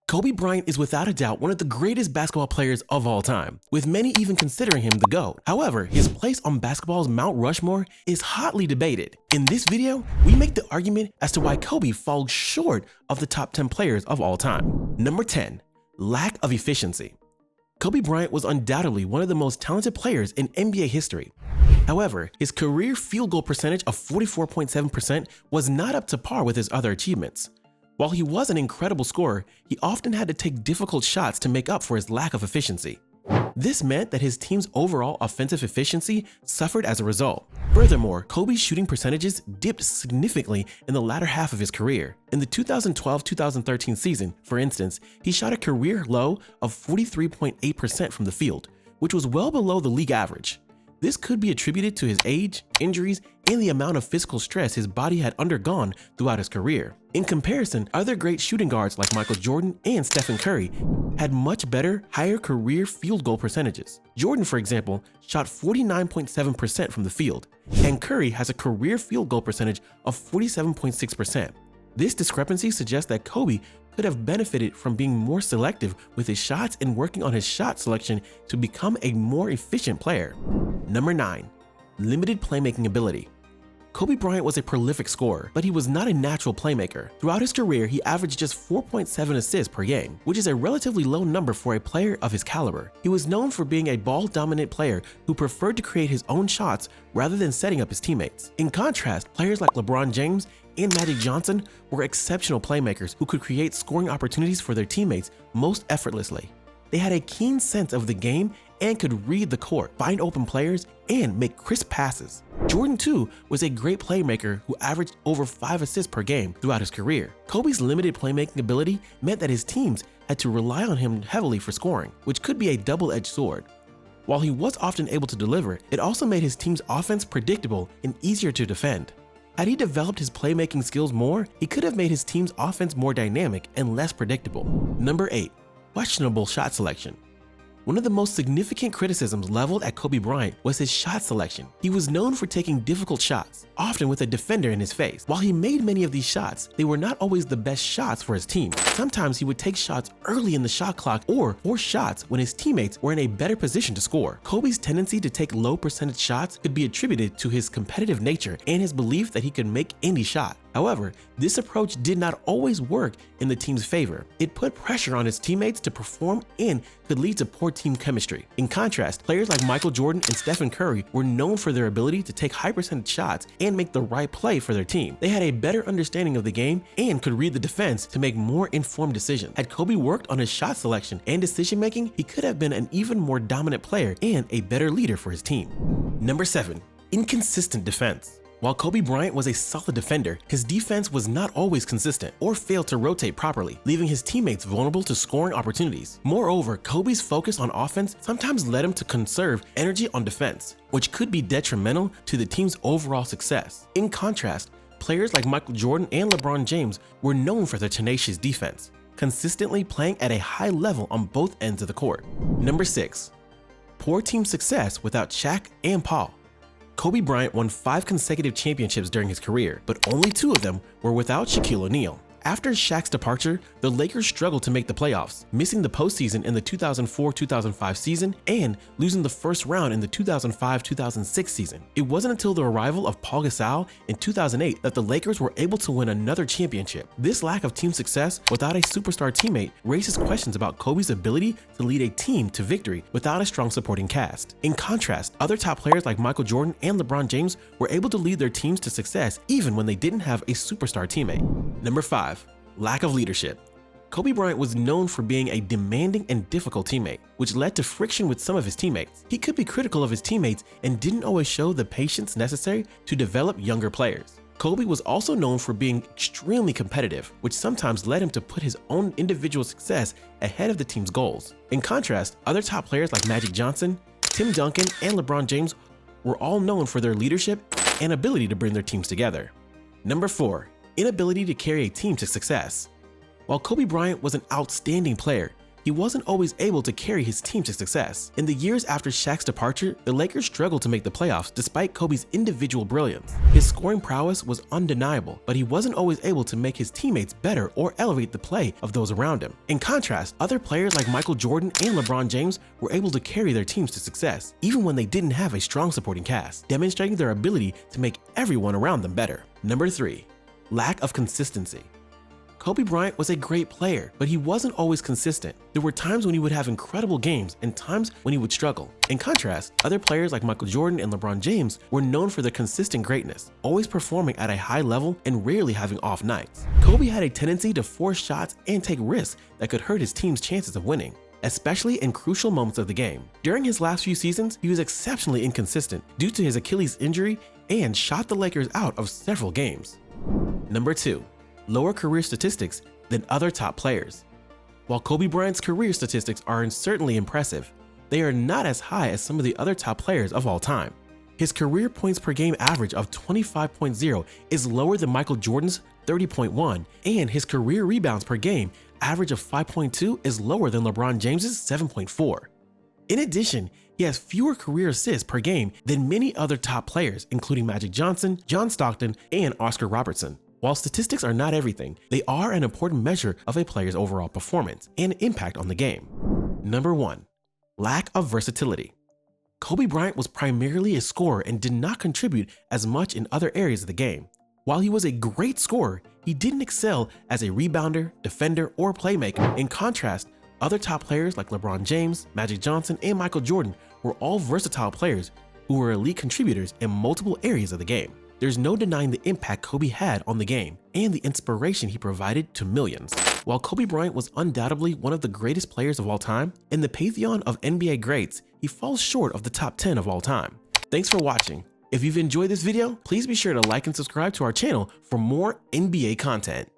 Kobe Bryant is without a doubt one of the greatest basketball players of all time, with many even considering him the GOAT. However, his place on basketball's Mount Rushmore is hotly debated. In this video, we make the argument as to why Kobe falls short of the top 10 players of all time. Number 10. Lack of efficiency. Kobe Bryant was undoubtedly one of the most talented players in NBA history. However, his career field goal percentage of 44.7% was not up to par with his other achievements. While he was an incredible scorer, he often had to take difficult shots to make up for his lack of efficiency. This meant that his team's overall offensive efficiency suffered as a result. Furthermore, Kobe's shooting percentages dipped significantly in the latter half of his career. In the 2012-2013 season, for instance, he shot a career low of 43.8% from the field, which was well below the league average. This could be attributed to his age, injuries, and the amount of physical stress his body had undergone throughout his career. In comparison, other great shooting guards like Michael Jordan and Stephen Curry had much better, higher career field goal percentages. Jordan, for example, shot 49.7% from the field, and Curry has a career field goal percentage of 47.6%. This discrepancy suggests that Kobe could have benefited from being more selective with his shots and working on his shot selection to become a more efficient player. Number 9. Limited playmaking ability. Kobe Bryant was a prolific scorer, but he was not a natural playmaker. Throughout his career, he averaged just 4.7 assists per game, which is a relatively low number for a player of his caliber. He was known for being a ball-dominant player who preferred to create his own shots rather than setting up his teammates. In contrast, players like LeBron James and Magic Johnson were exceptional playmakers who could create scoring opportunities for their teammates most effortlessly. They had a keen sense of the game and could read the court, find open players, and make crisp passes. Jordan, too, was a great playmaker who averaged over 5 assists per game throughout his career. Kobe's limited playmaking ability meant that his teams had to rely on him heavily for scoring, which could be a double-edged sword. While he was often able to deliver, it also made his team's offense predictable and easier to defend. Had he developed his playmaking skills more, he could have made his team's offense more dynamic and less predictable. Number 8. Questionable shot selection. One of the most significant criticisms leveled at Kobe Bryant was his shot selection. He was known for taking difficult shots, often with a defender in his face. While he made many of these shots, they were not always the best shots for his team. Sometimes he would take shots early in the shot clock or force shots when his teammates were in a better position to score. Kobe's tendency to take low percentage shots could be attributed to his competitive nature and his belief that he could make any shot. However, this approach did not always work in the team's favor. It put pressure on his teammates to perform and could lead to poor team chemistry. In contrast, players like Michael Jordan and Stephen Curry were known for their ability to take high percentage shots and make the right play for their team. They had a better understanding of the game and could read the defense to make more informed decisions. Had Kobe worked on his shot selection and decision making, he could have been an even more dominant player and a better leader for his team. Number 7. Inconsistent defense. While Kobe Bryant was a solid defender, his defense was not always consistent or failed to rotate properly, leaving his teammates vulnerable to scoring opportunities. Moreover, Kobe's focus on offense sometimes led him to conserve energy on defense, which could be detrimental to the team's overall success. In contrast, players like Michael Jordan and LeBron James were known for their tenacious defense, consistently playing at a high level on both ends of the court. Number 6. Poor team success without Shaq and Pau. Kobe Bryant won 5 consecutive championships during his career, but only 2 of them were without Shaquille O'Neal. After Shaq's departure, the Lakers struggled to make the playoffs, missing the postseason in the 2004-2005 season and losing the first round in the 2005-2006 season. It wasn't until the arrival of Paul Gasol in 2008 that the Lakers were able to win another championship. This lack of team success without a superstar teammate raises questions about Kobe's ability to lead a team to victory without a strong supporting cast. In contrast, other top players like Michael Jordan and LeBron James were able to lead their teams to success even when they didn't have a superstar teammate. Number 5. Lack of leadership. Kobe Bryant was known for being a demanding and difficult teammate, which led to friction with some of his teammates. He could be critical of his teammates and didn't always show the patience necessary to develop younger players. Kobe was also known for being extremely competitive, which sometimes led him to put his own individual success ahead of the team's goals. In contrast, other top players like Magic Johnson, Tim Duncan, and LeBron James were all known for their leadership and ability to bring their teams together. Number 4. Inability to carry a team to success. While Kobe Bryant was an outstanding player, he he wasn't always able to carry his team to success. In the years after Shaq's departure, the Lakers struggled to make the playoffs despite Kobe's individual brilliance. His scoring prowess was undeniable, but he wasn't always able to make his teammates better or elevate the play of those around him. In contrast, other players like Michael Jordan and LeBron James were able to carry their teams to success, even when they didn't have a strong supporting cast, demonstrating their ability to make everyone around them better. Number 3. Lack of consistency. Kobe Bryant was a great player, but he wasn't always consistent. There were times when he would have incredible games and times when he would struggle. In contrast, other players like Michael Jordan and LeBron James were known for their consistent greatness, always performing at a high level and rarely having off nights. Kobe had a tendency to force shots and take risks that could hurt his team's chances of winning, especially in crucial moments of the game. During his last few seasons, he was exceptionally inconsistent due to his Achilles injury and shot the Lakers out of several games. Number 2. Lower career statistics than other top players. While Kobe Bryant's career statistics are certainly impressive, they are not as high as some of the other top players of all time. His career points per game average of 25.0 is lower than Michael Jordan's 30.1, and his career rebounds per game average of 5.2 is lower than LeBron James's 7.4. In addition, he has fewer career assists per game than many other top players, including Magic Johnson, John Stockton, and Oscar Robertson. While statistics are not everything, they are an important measure of a player's overall performance and impact on the game. Number 1. Lack of versatility. Kobe Bryant was primarily a scorer and did not contribute as much in other areas of the game. While he was a great scorer, he didn't excel as a rebounder, defender, or playmaker. In contrast, other top players like LeBron James, Magic Johnson, and Michael Jordan were all versatile players who were elite contributors in multiple areas of the game. There's no denying the impact Kobe had on the game and the inspiration he provided to millions. While Kobe Bryant was undoubtedly one of the greatest players of all time, in the pantheon of NBA greats, he falls short of the top 10 of all time. Thanks for watching. If you've enjoyed this video, please be sure to like and subscribe to our channel for more NBA content.